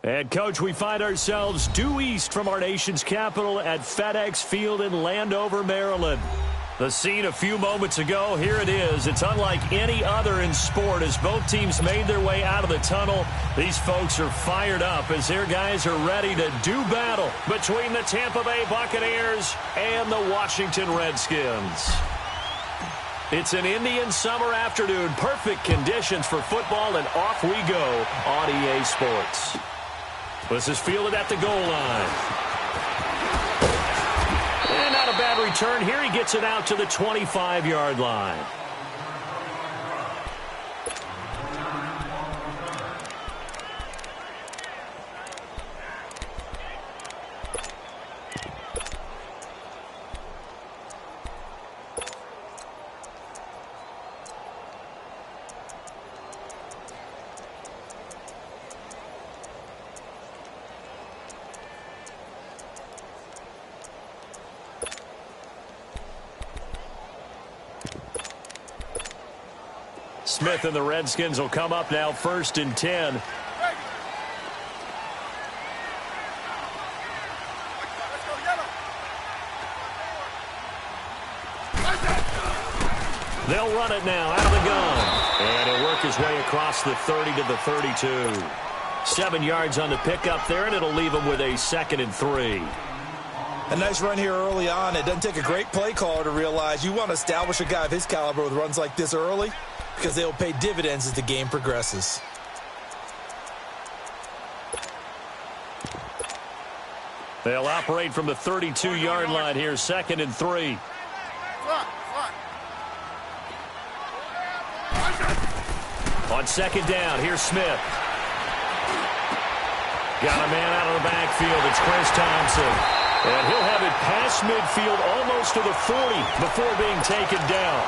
And, Coach, we find ourselves due east from our nation's capital at FedEx Field in Landover, Maryland. The scene a few moments ago, here it is. It's unlike any other in sport as both teams made their way out of the tunnel. These folks are fired up as their guys are ready to do battle between the Tampa Bay Buccaneers and the Washington Redskins. It's an Indian summer afternoon. Perfect conditions for football, and off we go on EA Sports. This is fielded at the goal line. And not a bad return here. He gets it out to the 25-yard line. Smith and the Redskins will come up now 1st and 10. They'll run it now out of the gun. And he'll work his way across the 30 to the 32. 7 yards on the pickup there, and it'll leave him with a 2nd and 3. A nice run here early on. It doesn't take a great play caller to realize you want to establish a guy of his caliber with runs like this early, because they'll pay dividends as the game progresses. They'll operate from the 32-yard line here, 2nd and 3. On 2nd down, here's Smith. Got a man out of the backfield. It's Chris Thompson. And he'll have it past midfield almost to the 40 before being taken down.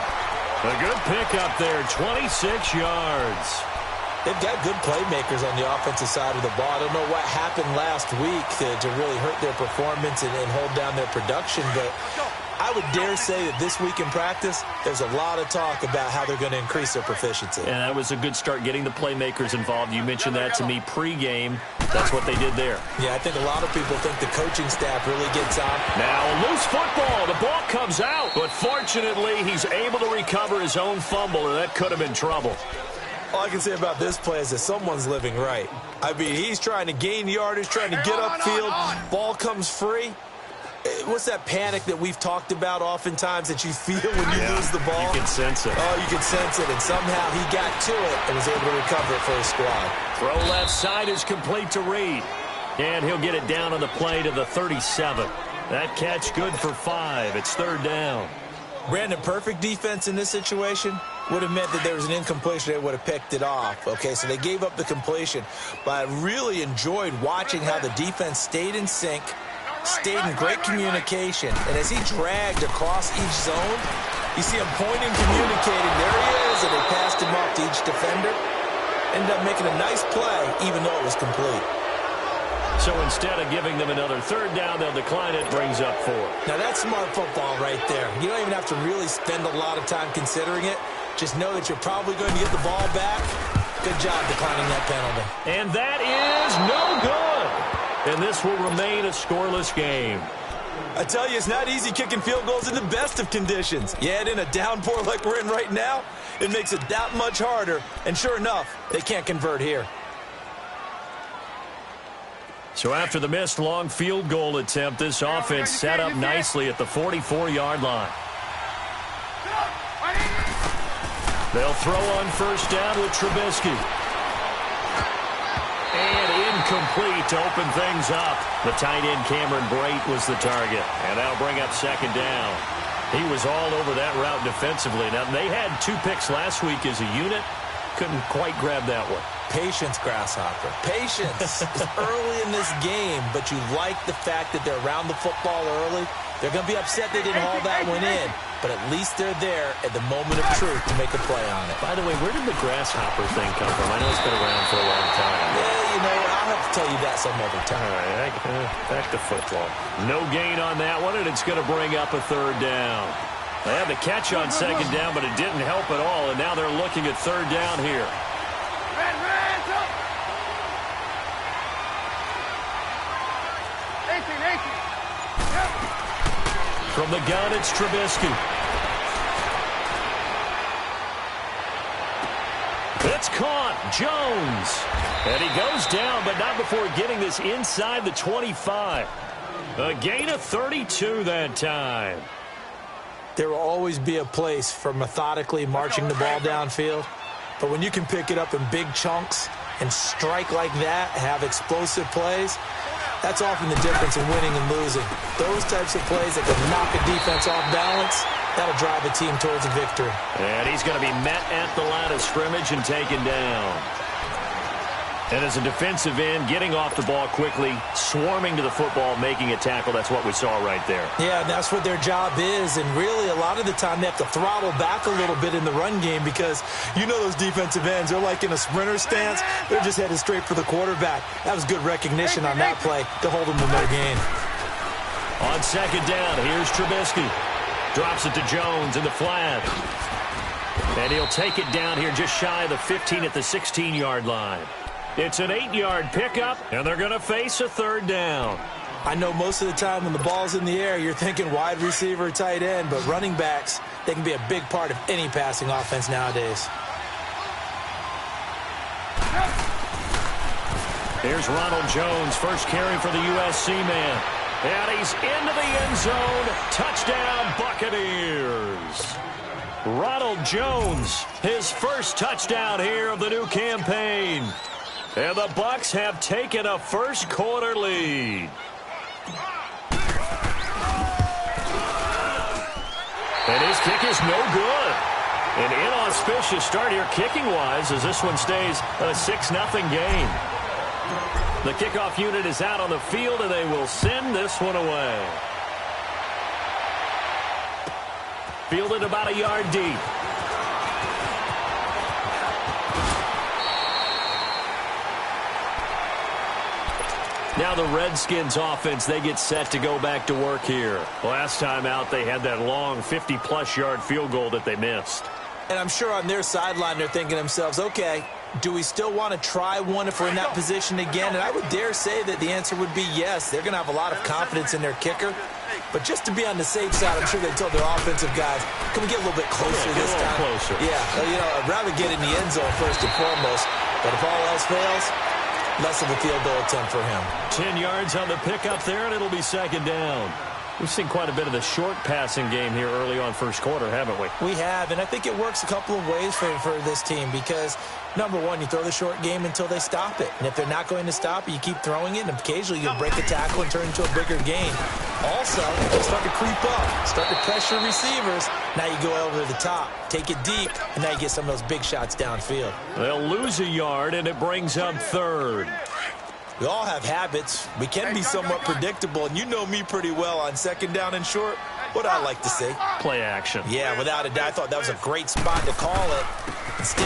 A good pickup there, 26 yards. They've got good playmakers on the offensive side of the ball. I don't know what happened last week to really hurt their performance and hold down their production, but I would dare say that this week in practice, there's a lot of talk about how they're going to increase their proficiency. And that was a good start getting the playmakers involved. You mentioned that to me pregame. That's what they did there. Yeah, I think a lot of people think the coaching staff really gets on. Now, loose football. The ball comes out. But fortunately, he's able to recover his own fumble, or that could have been trouble. All I can say about this play is that someone's living right. I mean, he's trying to gain yardage, trying to get upfield. Ball comes free. What's that panic that we've talked about oftentimes that you feel when you lose the ball? You can sense it. Oh, you can sense it, and somehow he got to it and was able to recover it for his squad. Throw left side is complete to Reed. And he'll get it down on the play to the 37. That catch good for 5. It's 3rd down. Brandon, perfect defense in this situation would have meant that there was an incompletion. They would have picked it off. Okay, so they gave up the completion. But I really enjoyed watching how the defense stayed in sync, stayed in great communication. And as he dragged across each zone, you see him pointing, communicating. There he is, and they passed him off to each defender. Ended up making a nice play, even though it was complete. So instead of giving them another 3rd down, they'll decline it, brings up 4. Now that's smart football right there. You don't even have to really spend a lot of time considering it. Just know that you're probably going to get the ball back. Good job declining that penalty. And that is no good. And this will remain a scoreless game. I tell you, it's not easy kicking field goals in the best of conditions. Yet in a downpour like we're in right now, it makes it that much harder. And sure enough, they can't convert here. So after the missed long field goal attempt, this offense set up nicely at the 44-yard line. They'll throw on 1st down with Trubisky. And incomplete to open things up. The tight end Cameron Brate was the target. And that'll bring up 2nd down. He was all over that route defensively. Now, they had 2 picks last week as a unit. Couldn't quite grab that one. Patience, Grasshopper. Patience. It's early in this game, but you like the fact that they're around the football early. They're going to be upset they didn't haul that one in, but at least they're there at the moment of truth to make a play on it. By the way, where did the Grasshopper thing come from? I know it's been around for a long time. Yeah, you know, I'll have to tell you that some other time. All right, back to football. No gain on that one, and it's going to bring up a 3rd down. They had the catch on 2nd down, but it didn't help at all, and now they're looking at 3rd down here. From the gun, it's Trubisky. It's caught. Jones. And he goes down, but not before getting this inside the 25. A gain of 32 that time. There will always be a place for methodically marching the ball downfield. But when you can pick it up in big chunks and strike like that, have explosive plays, that's often the difference in winning and losing. Those types of plays that can knock a defense off balance, that'll drive a team towards a victory. And he's going to be met at the line of scrimmage and taken down. And as a defensive end, getting off the ball quickly, swarming to the football, making a tackle, that's what we saw right there. Yeah, and that's what their job is. And really, a lot of the time, they have to throttle back a little bit in the run game because you know those defensive ends, they're like in a sprinter stance. They're just headed straight for the quarterback. That was good recognition on that play to hold them in their game. On second down, here's Trubisky. Drops it to Jones in the flat. And he'll take it down here just shy of the 15 at the 16-yard line. It's an 8-yard pickup, and they're going to face a third down. I know most of the time when the ball's in the air, you're thinking wide receiver, tight end, but running backs, they can be a big part of any passing offense nowadays. Here's Ronald Jones, first carry for the USC man. And he's into the end zone. Touchdown, Buccaneers. Ronald Jones, his first touchdown here of the new campaign. And the Bucs have taken a first quarter lead. And his kick is no good. An inauspicious start here kicking-wise as this one stays a 6-0 game. The kickoff unit is out on the field, and they will send this one away. Fielded about a yard deep. Now the Redskins offense, they get set to go back to work here. Last time out, they had that long 50-plus yard field goal that they missed. And I'm sure on their sideline, they're thinking to themselves, okay, do we still want to try one if we're in that position again? And I would dare say that the answer would be yes. They're going to have a lot of confidence in their kicker. But just to be on the safe side, I'm sure they told their offensive guys, can we get a little bit closer this time? Closer. Yeah, you know, I'd rather get in the end zone first and foremost. But if all else fails, less of a field goal attempt for him. 10 yards on the pickup there, and it'll be second down. We've seen quite a bit of the short passing game here early on first quarter, haven't we? We have, and I think it works a couple of ways for this team because, number one, you throw the short game until they stop it. And if they're not going to stop it, you keep throwing it, and occasionally you'll break a tackle and turn it into a bigger gain. Also, they start to creep up, start to pressure receivers. Now you go over the top, take it deep, and now you get some of those big shots downfield. They'll lose a yard, and it brings up third. We all have habits. We can be somewhat predictable, and you know me pretty well on second down and short. What I like to see. Play action. Yeah, without a doubt. I thought that was a great spot to call it. Instead,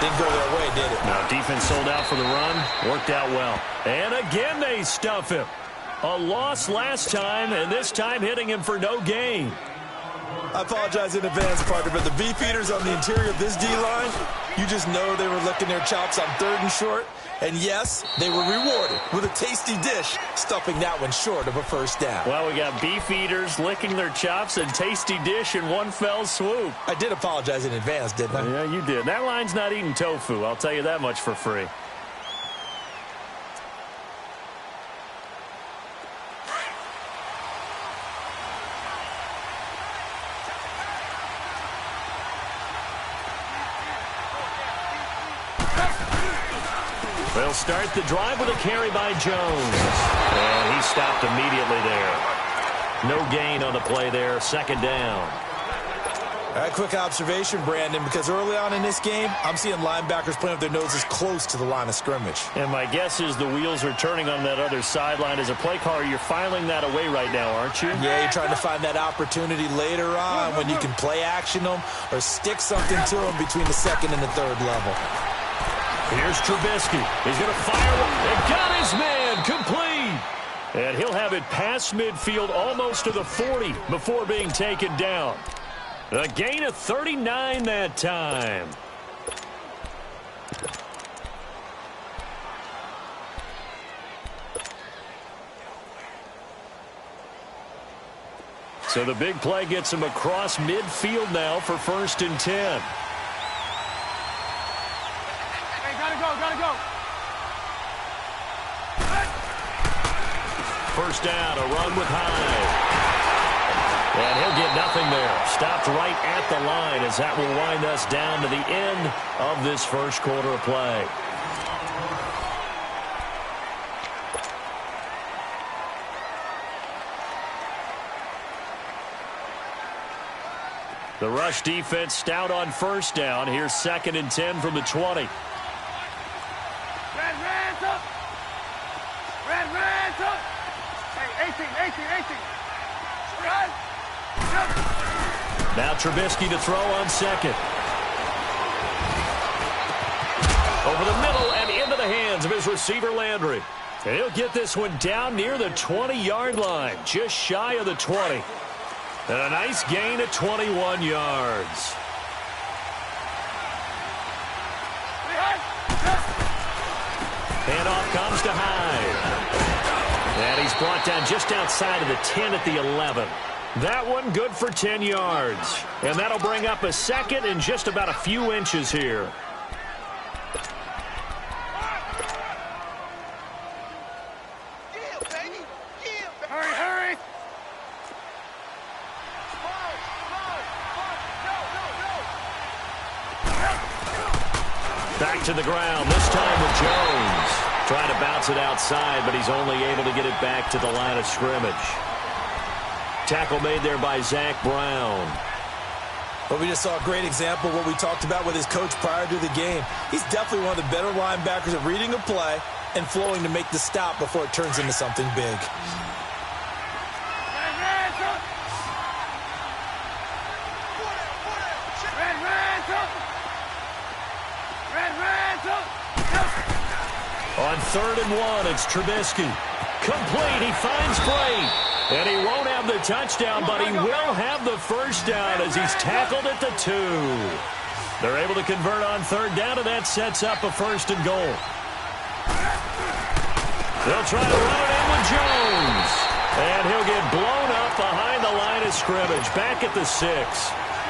didn't go their way, did it? Now, defense sold out for the run. Worked out well. And again, they stuff him. A loss last time, and this time hitting him for no gain. I apologize in advance, partner, but the beefeaters on the interior of this D-line, you just know they were licking their chops on third and short. And yes, they were rewarded with a tasty dish, stuffing that one short of a first down. Well, we got beef eaters licking their chops and tasty dish in one fell swoop. I did apologize in advance, didn't I? Yeah, you did. That line's not eating tofu, I'll tell you that much for free. They'll start the drive with a carry by Jones. And he stopped immediately there. No gain on the play there. Second down. All right, quick observation, Brandon, because early on in this game, I'm seeing linebackers playing with their noses close to the line of scrimmage. And my guess is the wheels are turning on that other sideline. As a play caller, you're filing that away right now, aren't you? Yeah, you're trying to find that opportunity later on when you can play action them or stick something to them between the second and the third level. Here's Trubisky. He's going to fire one. And got his man complete. And he'll have it past midfield almost to the 40 before being taken down. A gain of 39 that time. So the big play gets him across midfield now for 1st and 10. Hey, gotta go. First down, a run with Hyde. And he'll get nothing there. Stopped right at the line as that will wind us down to the end of this first quarter of play. The rush defense stout on first down. Here's 2nd and 10 from the 20. Red's up. Red's up. Hey, 18. Run. Now Trubisky to throw on 2nd. Over the middle and into the hands of his receiver Landry. And he'll get this one down near the 20-yard line, just shy of the 20. And a nice gain of 21 yards. Handoff comes to Hyde. And he's brought down just outside of the 10 at the 11. That one good for 10 yards. And that'll bring up a 2nd and just about a few inches here. Hurry. Back to the ground, this time with Jones. Trying to bounce it outside, but he's only able to get it back to the line of scrimmage. Tackle made there by Zach Brown. But we just saw a great example of what we talked about with his coach prior to the game. He's definitely one of the better linebackers at reading a play and flowing to make the stop before it turns into something big. On 3rd and 1, it's Trubisky. Complete, he finds Bray. And he won't have the touchdown, but he will have the first down as he's tackled at the 2. They're able to convert on 3rd down, and that sets up a 1st and goal. They'll try to run it in with Jones. And he'll get blown up behind the line of scrimmage, back at the 6.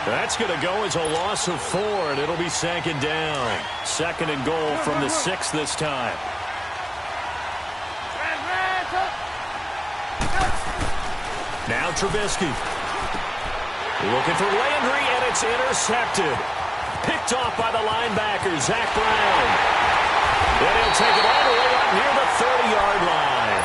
That's going to go as a loss of 4, and it'll be 2nd down. 2nd and goal from the 6 this time. Now Trubisky. Looking for Landry, and it's intercepted. Picked off by the linebacker, Zach Brown. And he'll take it all the way up near the 30-yard line.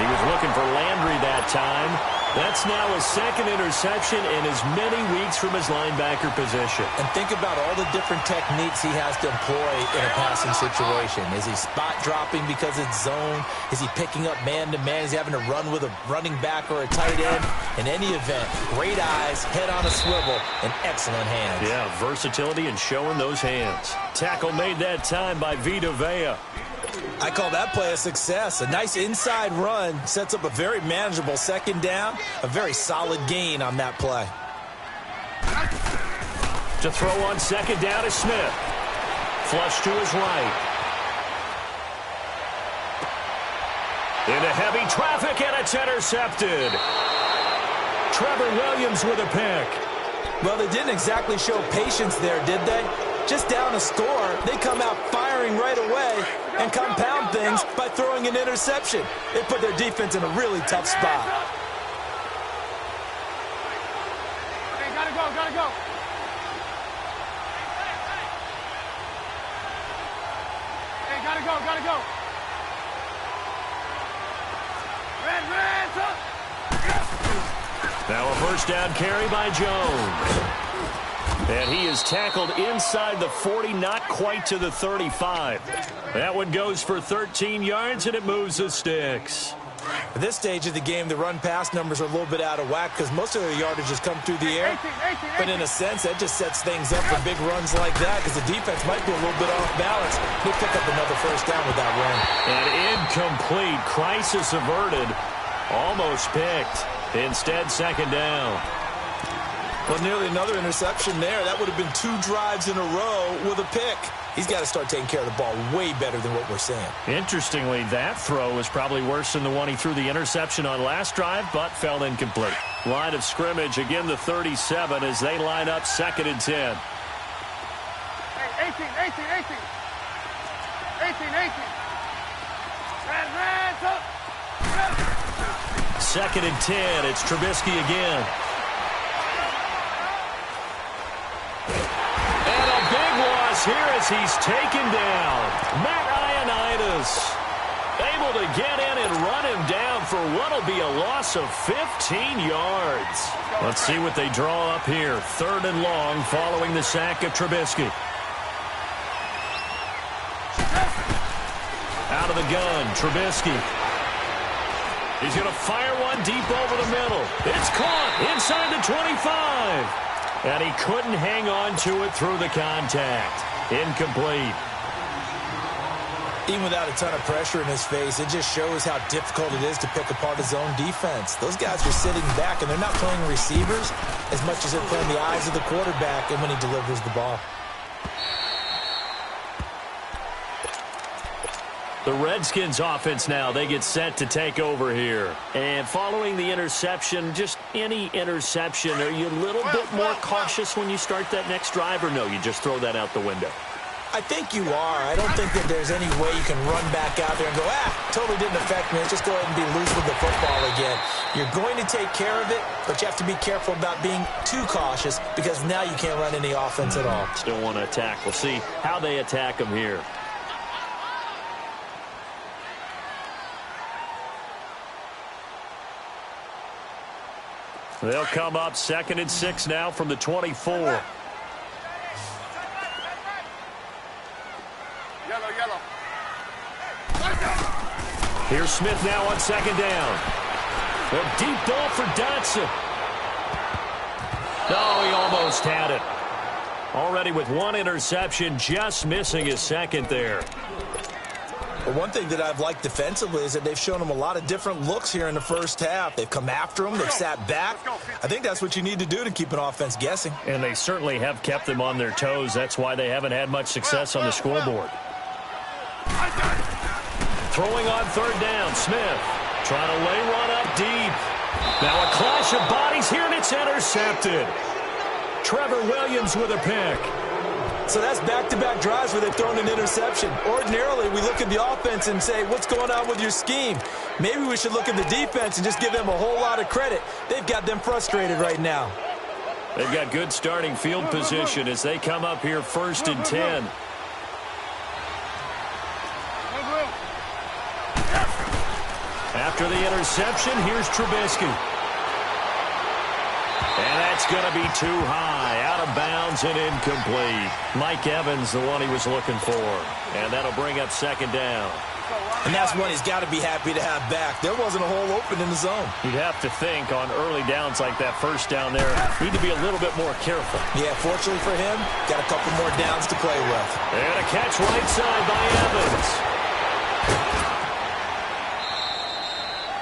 He was looking for Landry that time. That's now his 2nd interception in as many weeks from his linebacker position. And think about all the different techniques he has to employ in a passing situation. Is he spot dropping because it's zone? Is he picking up man-to-man? Is he having to run with a running back or a tight end? In any event, great eyes, head on a swivel, and excellent hands. Yeah, versatility and showing those hands. Tackle made that time by Vita Vea. I call that play a success. A nice inside run sets up a very manageable 2nd down. A very solid gain on that play. To throw on 2nd down is Smith. Flush to his right. Into heavy traffic, and it's intercepted. Trevor Williams with a pick. Well, they didn't exactly show patience there, did they? Just down a score, they come out firing right away and compound things by throwing an interception. It put their defense in a really tough spot. Hey, gotta go. Hey, gotta go. Red's up. Now a first down carry by Jones. And he is tackled inside the 40, not quite to the 35. That one goes for 13 yards, and it moves the sticks. At this stage of the game, the run-pass numbers are a little bit out of whack because most of their yardage has come through the air. But in a sense, that just sets things up for big runs like that because the defense might be a little bit off balance. He'll pick up another first down with that run. And incomplete. Crisis averted. Almost picked. Instead, 2nd down. Well, nearly another interception there. That would have been 2 drives in a row with a pick. He's got to start taking care of the ball way better than what we're seeing. Interestingly, that throw was probably worse than the one he threw the interception on last drive, but fell incomplete. Line of scrimmage, again the 37 as they line up 2nd and 10. Hey, 18. Red, up. 2nd and 10. It's Trubisky again. And a big loss here as he's taken down. Matt Ioannidis able to get in and run him down for what will be a loss of 15 yards. Let's see what they draw up here. 3rd and long following the sack of Trubisky. Out of the gun, Trubisky. He's going to fire one deep over the middle. It's caught inside the 25. And he couldn't hang on to it through the contact. Incomplete. Even without a ton of pressure in his face, it just shows how difficult it is to pick apart his own defense. Those guys are sitting back, and they're not playing receivers as much as they're playing the eyes of the quarterback and when he delivers the ball. The Redskins offense now, they get set to take over here. And following the interception, just any interception, are you a little bit more cautious when you start that next drive, or no, you just throw that out the window? I think you are. I don't think that there's any way you can run back out there and go, totally didn't affect me. Let's just go ahead and be loose with the football again. You're going to take care of it, but you have to be careful about being too cautious because now you can't run any offense at all. Still want to attack. We'll see how they attack them here. They'll come up 2nd and 6 now from the 24. Yellow. Here's Smith now on 2nd down. A deep ball for Dotson. No, he almost had it. Already with 1 interception, just missing his 2nd there. Well, one thing that I've liked defensively is that they've shown him a lot of different looks here in the first half. They've come after him. They've sat back. I think that's what you need to do to keep an offense guessing. And they certainly have kept them on their toes. That's why they haven't had much success on the scoreboard. Throwing on 3rd down, Smith trying to lay one up deep. Now a clash of bodies here, and it's intercepted. Trevor Williams with a pick. So that's back-to-back drives where they've thrown an interception. Ordinarily, we look at the offense and say, what's going on with your scheme? Maybe we should look at the defense and just give them a whole lot of credit. They've got them frustrated right now. They've got good starting field position as they come up here 1st and 10. After the interception, here's Trubisky. And that's going to be too high, out of bounds and incomplete. Mike Evans, the one he was looking for. And that'll bring up 2nd down. And that's one he's got to be happy to have back. There wasn't a hole open in the zone. You'd have to think on early downs like that 1st down there, need to be a little bit more careful. Yeah, fortunately for him, got a couple more downs to play with. And a catch right side by Evans.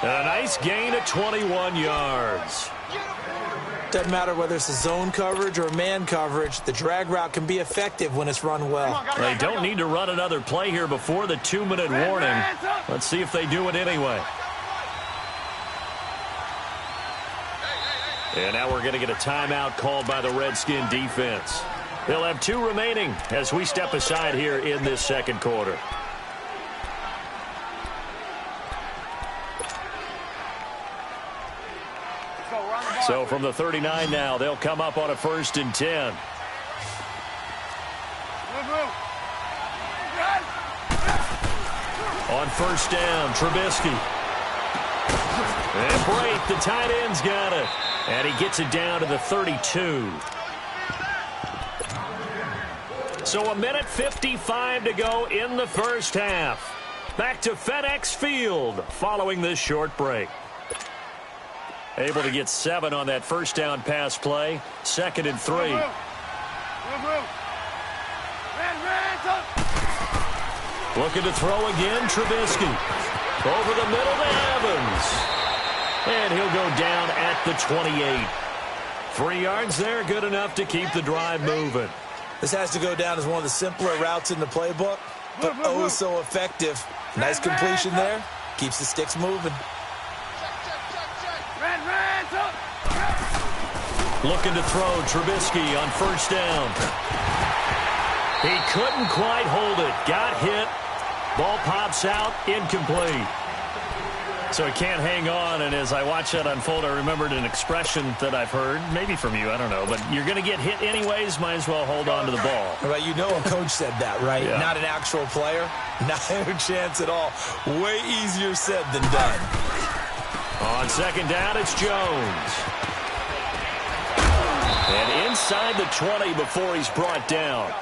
And a nice gain of 21 yards. Doesn't matter whether it's a zone coverage or man coverage, the drag route can be effective when it's run well. They don't need to run another play here before the 2-minute warning. Let's see if they do it anyway. And now we're going to get a timeout called by the Redskin defense. They'll have 2 remaining as we step aside here in this 2nd quarter. So from the 39 now, they'll come up on a 1st and 10. On 1st down, Trubisky. And Brate, the tight end's got it. And he gets it down to the 32. So 1:55 to go in the first half. Back to FedEx Field following this short break. Able to get 7 on that 1st down pass play. 2nd and 3. Looking to throw again, Trubisky. Over the middle to Evans. And he'll go down at the 28. 3 yards there, good enough to keep the drive moving. This has to go down as one of the simpler routes in the playbook, but oh so effective. Nice completion there. Keeps the sticks moving. Looking to throw, Trubisky on first down. He couldn't quite hold it. Got hit. Ball pops out, incomplete. So he can't hang on, and as I watch that unfold, I remembered an expression that I've heard, maybe from you, I don't know, but you're going to get hit anyways, might as well hold on to the ball. Right, you know a coach said that, right? Yeah. Not an actual player. Not a chance at all. Way easier said than done. On second down, it's Jones. And inside the 20 before he's brought down.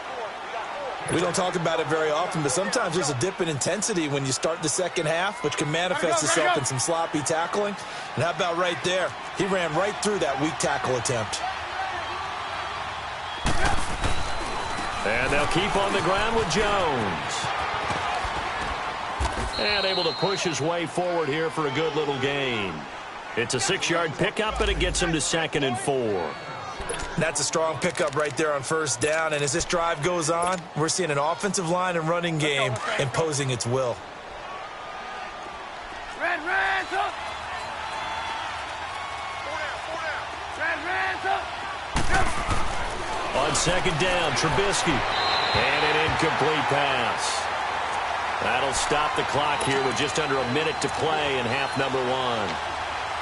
We don't talk about it very often, but sometimes there's a dip in intensity when you start the second half, which can manifest itself in some sloppy tackling. And how about right there? He ran right through that weak tackle attempt. And they'll keep on the ground with Jones. And able to push his way forward here for a good little gain. It's a 6-yard pickup, and it gets him to 2nd and 4. That's a strong pickup right there on first down, and as this drive goes on, we're seeing an offensive line and running game imposing its will. On second down, Trubisky. And an incomplete pass. That'll stop the clock here with just under a minute to play in half number 1.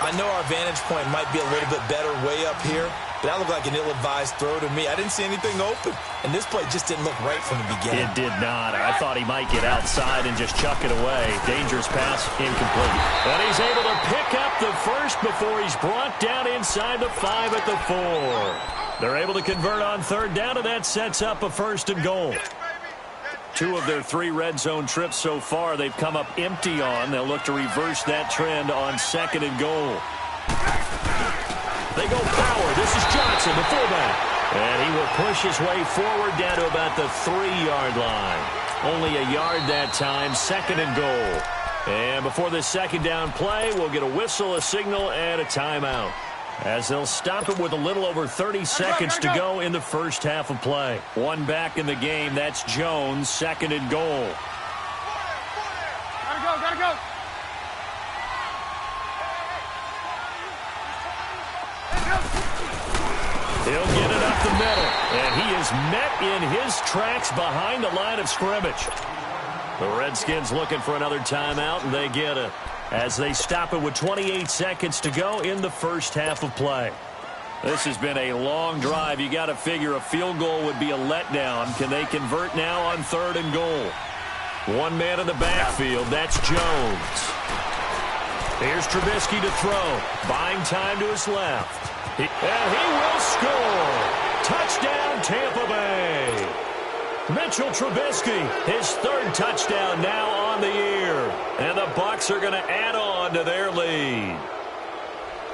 I know our vantage point might be a little bit better way up here, but that looked like an ill-advised throw to me. I didn't see anything open, and this play just didn't look right from the beginning. It did not. I thought he might get outside and just chuck it away. Dangerous pass, incomplete. But he's able to pick up the first before he's brought down inside the 5 at the 4. They're able to convert on third down, and that sets up a 1st and goal. 2 of their 3 red zone trips so far they've come up empty on. They'll look to reverse that trend on 2nd and goal. They go power. This is Johnson, the fullback. And he will push his way forward down to about the 3-yard line. Only a yard that time, 2nd and goal. And before this second down play, we'll get a whistle, a signal, and a timeout, as they'll stop it with a little over 30 seconds to go in the first half of play. 1 back in the game. That's Jones, 2nd and goal. Gotta go. He'll get it up the middle, and he is met in his tracks behind the line of scrimmage. The Redskins looking for another timeout, and they get it, as they stop it with 28 seconds to go in the first half of play. This has been a long drive. You got to figure a field goal would be a letdown. Can they convert now on 3rd and goal? 1 man in the backfield. That's Jones. Here's Trubisky to throw. Buying time to his left. And he will score. Touchdown, Tampa Bay. Mitchell Trubisky, his 3rd touchdown now on the year. And the Bucs are going to add on to their lead.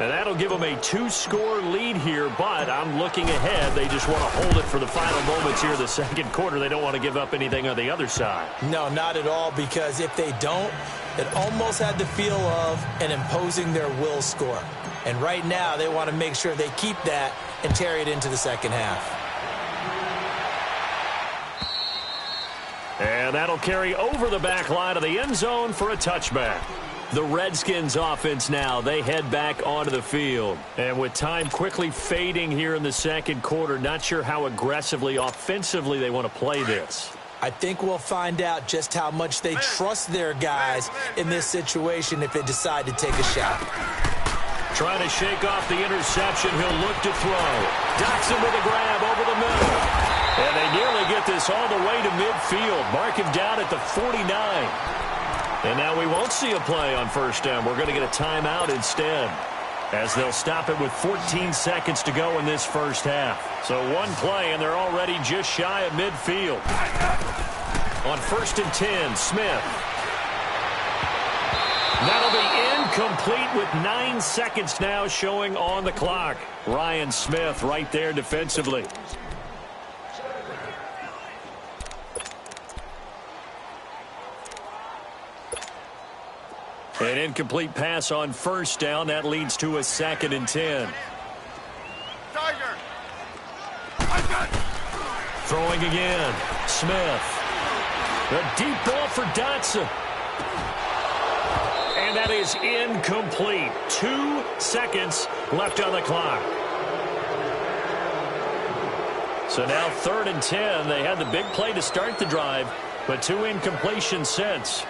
And that'll give them a 2-score lead here, but I'm looking ahead. They just want to hold it for the final moments here of the second quarter. They don't want to give up anything on the other side. No, not at all, because if they don't, it almost had the feel of an imposing their will score. And right now, they want to make sure they keep that and carry it into the second half. And that'll carry over the back line of the end zone for a touchback. The Redskins offense now, they head back onto the field. And with time quickly fading here in the second quarter, not sure how aggressively, offensively they want to play this. I think we'll find out just how much they trust their guys in this situation if they decide to take a shot. Trying to shake off the interception. He'll look to throw. Dotson with a grab over the middle. And they nearly get this all the way to midfield. Mark him down at the 49. And now we won't see a play on first down. We're going to get a timeout instead, as they'll stop it with 14 seconds to go in this first half. So 1 play, and they're already just shy of midfield. On 1st and 10, Smith. That'll be incomplete with 9 seconds now showing on the clock. Ryan Smith right there defensively. An incomplete pass on first down. That leads to a 2nd and 10. Throwing again. Smith. The deep ball for Dotson. And that is incomplete. 2 seconds left on the clock. So now 3rd and 10. They had the big play to start the drive, but 2 incompletions since.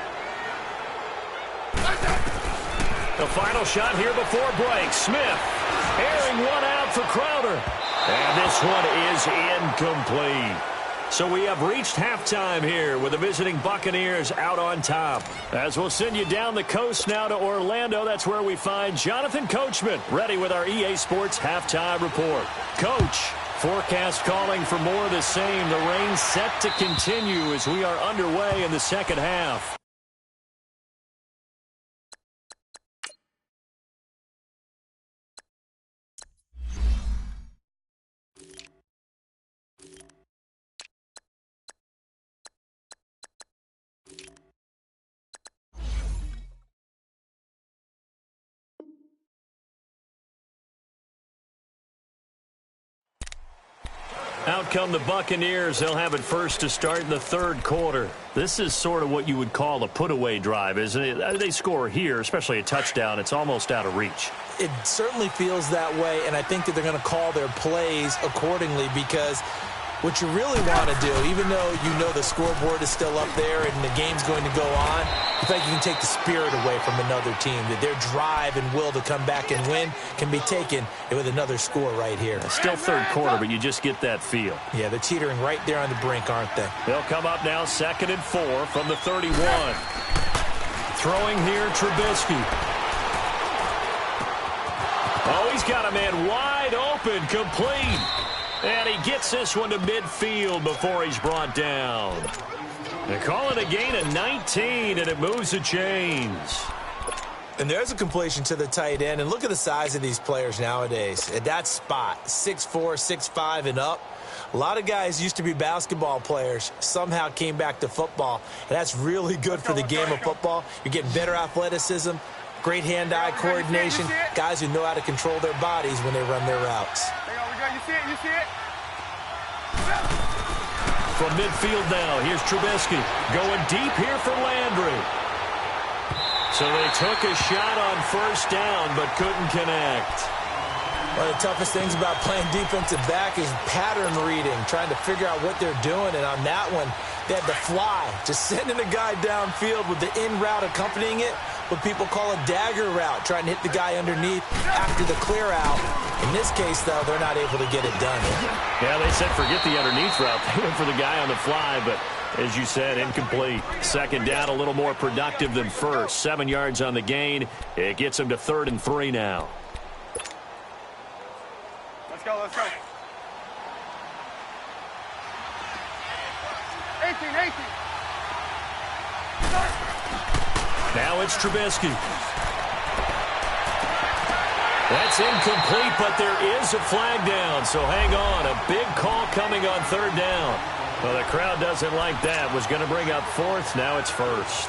The final shot here before break. Smith airing one out for Crowder. And this one is incomplete. So we have reached halftime here with the visiting Buccaneers out on top. As we'll send you down the coast now to Orlando, that's where we find Jonathan Coachman ready with our EA Sports halftime report. Coach, forecast calling for more of the same. The rain set to continue as we are underway in the second half. Out come the Buccaneers. They'll have it first to start in the 3rd quarter. This is sort of what you would call a put-away drive, isn't it? They score here, especially a touchdown. It's almost out of reach. It certainly feels that way, and I think that they're going to call their plays accordingly because what you really want to do, even though you know the scoreboard is still up there and the game's going to go on, I think you can take the spirit away from another team, that their drive and will to come back and win can be taken with another score right here. Still 3rd quarter, but you just get that feel. Yeah, they're teetering right there on the brink, aren't they? They'll come up now 2nd and 4 from the 31. Throwing here, Trubisky. Oh, he's got a man wide open, complete. And he gets this one to midfield before he's brought down. They call it a gain of 19, and it moves the chains. And there's a completion to the tight end. And look at the size of these players nowadays. At that spot, 6'4", 6'5", and up. A lot of guys used to be basketball players, somehow came back to football. And that's really good for the game of football. You're getting better athleticism, great hand-eye coordination, guys who know how to control their bodies when they run their routes. You see it, you see it. From midfield now, here's Trubisky going deep here for Landry. So they took a shot on 1st down but couldn't connect. One of the toughest things about playing defensive back is pattern reading, trying to figure out what they're doing. And on that one, they had the fly, just sending a guy downfield with the in route accompanying it, what people call a dagger route, trying to hit the guy underneath after the clear out. In this case, though, they're not able to get it done. Yeah, they said forget the underneath route. They went for the guy on the fly, but as you said, incomplete. 2nd down, a little more productive than 1st. 7 yards on the gain. It gets them to 3rd and 3 now. Let's go, let's go. 18. Now it's Trubisky. That's incomplete, but there is a flag down, so hang on. A big call coming on 3rd down. Well, the crowd doesn't like that. Was going to bring up 4th. Now it's 1st.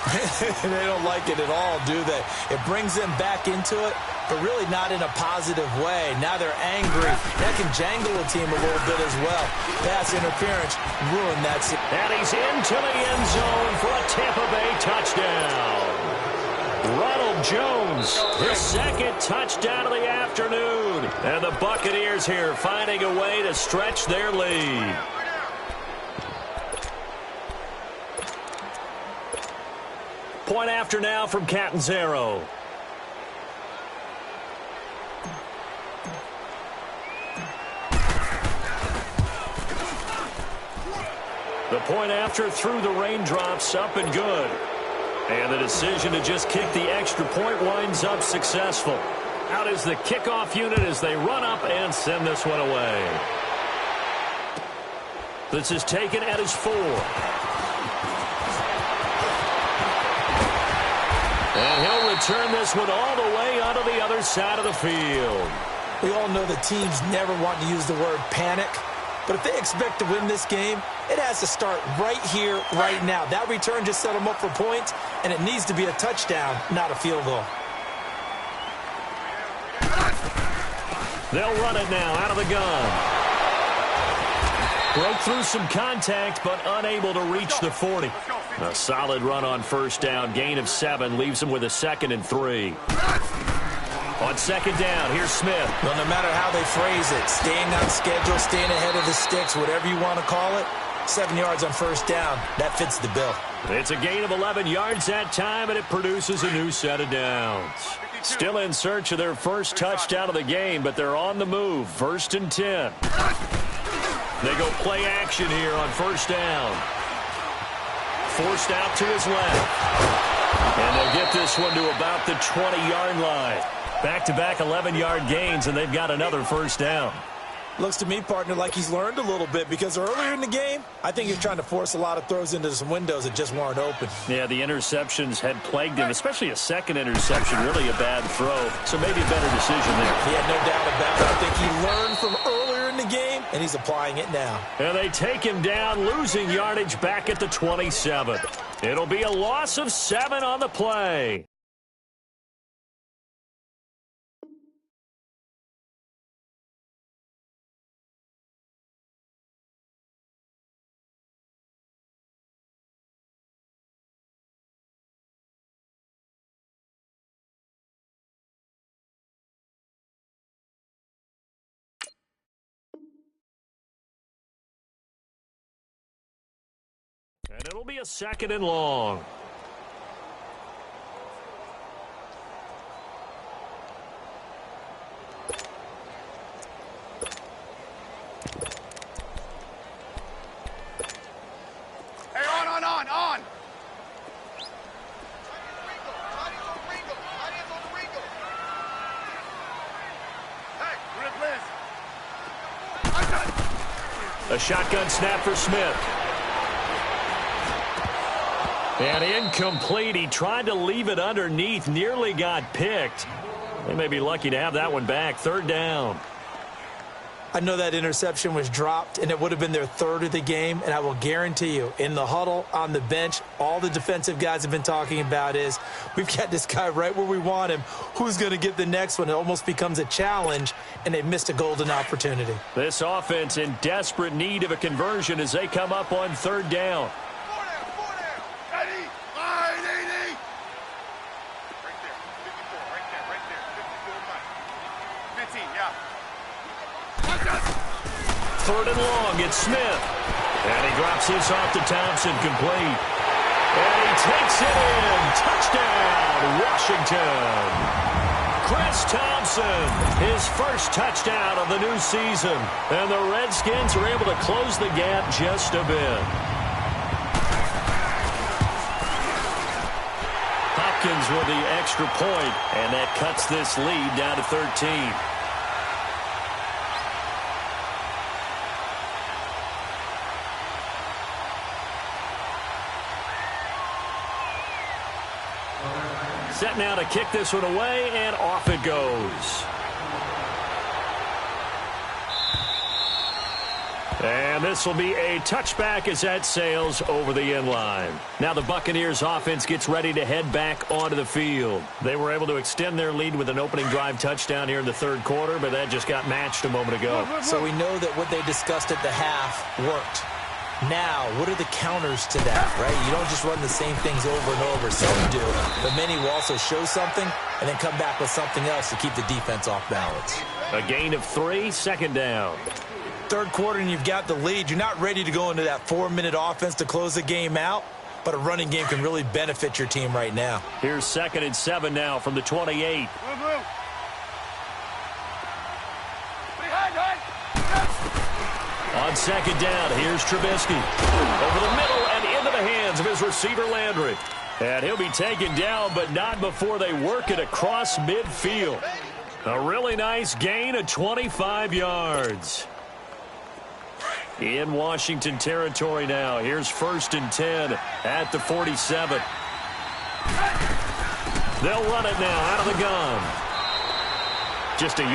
They don't like it at all, do they? It brings them back into it, but really not in a positive way. Now they're angry. That can jangle a team a little bit as well. Pass interference ruined that. And he's into the end zone for a Tampa Bay touchdown. Ronald Jones, his 2nd touchdown of the afternoon. And the Buccaneers here finding a way to stretch their lead. Point after now from Catanzaro. The point after through the raindrops, up and good. And the decision to just kick the extra point winds up successful. Out is the kickoff unit as they run up and send this one away. This is taken at his 4. And he'll return this one all the way onto the other side of the field. We all know the teams never want to use the word panic. But if they expect to win this game, it has to start right here, right now. That return just set them up for points, and it needs to be a touchdown, not a field goal. They'll run it now out of the gun. Broke through some contact, but unable to reach the 40. A solid run on first down. Gain of 7 leaves him with a 2nd and 3. On second down, here's Smith. Well, no matter how they phrase it, staying on schedule, staying ahead of the sticks, whatever you want to call it, 7 yards on first down, that fits the bill. It's a gain of 11 yards that time, and it produces a new set of downs. Still in search of their first touchdown of the game, but they're on the move. 1st and 10. They go play action here on first down. Forced out to his left. And they'll get this one to about the 20-yard line. Back-to-back 11-yard gains, and they've got another first down. Looks to me, partner, like he's learned a little bit because earlier in the game, I think he's trying to force a lot of throws into some windows that just weren't open. Yeah, the interceptions had plagued him, especially a second interception, really a bad throw. So maybe a better decision there. He had no doubt about it. I think he learned from earlier in the game, and he's applying it now. And they take him down, losing yardage back at the 27. It'll be a loss of 7 on the play. And it'll be a 2nd and long. Hey, on. Hey, A shotgun snap for Smith. And incomplete. He tried to leave it underneath. Nearly got picked. They may be lucky to have that one back. 3rd down. I know that interception was dropped, and it would have been their 3rd of the game, and I will guarantee you, in the huddle, on the bench, all the defensive guys have been talking about is, we've got this guy right where we want him. Who's going to get the next one? It almost becomes a challenge, and they've missed a golden opportunity. This offense in desperate need of a conversion as they come up on 3rd down. Third and long, it's Smith. And he drops this off to Thompson, complete. And he takes it in. Touchdown, Washington. Chris Thompson, his first touchdown of the new season. And the Redskins are able to close the gap just a bit. Hopkins with the extra point, and that cuts this lead down to 13. Set now to kick this one away, and off it goes. And this will be a touchback as that sails over the end line. Now the Buccaneers offense gets ready to head back onto the field. They were able to extend their lead with an opening drive touchdown here in the 3rd quarter, but that just got matched a moment ago. So we know that what they discussed at the half worked. Now, what are the counters to that, right? You don't just run the same things over and over. Some do, but many will also show something and then come back with something else to keep the defense off balance. A gain of 3, 2nd down. 3rd quarter and you've got the lead. You're not ready to go into that 4-minute offense to close the game out, but a running game can really benefit your team right now. Here's 2nd and 7 now from the 28. On 2nd down, here's Trubisky. Over the middle and into the hands of his receiver, Landry. And he'll be taken down, but not before they work it across midfield. A really nice gain of 25 yards. In Washington territory now. Here's 1st and 10 at the 47. They'll run it now out of the gun. Just a